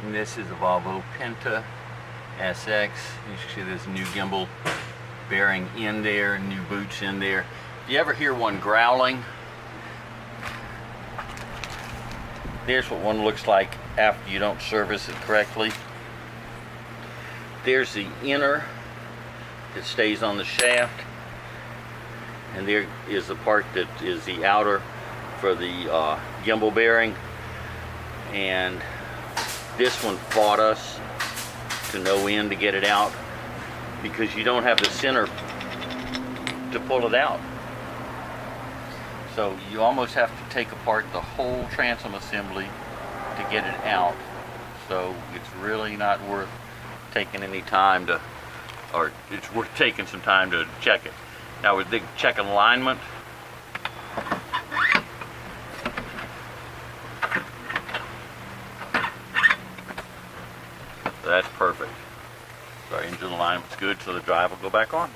And this is a Volvo Penta SX. You see this new gimbal bearing in there, new boots in there. If you ever hear one growling, there's what one looks like after you don't service it correctly. There's the inner that stays on the shaft, and there is the part that is the outer for the gimbal bearing. And this one fought us to no end to get it out because you don't have the center to pull it out. So you almost have to take apart the whole transom assembly to get it out. So it's really not worth taking any time to, or it's worth taking some time to check it. Now with the check alignment, that's perfect. So our engine alignment's good, so the drive will go back on.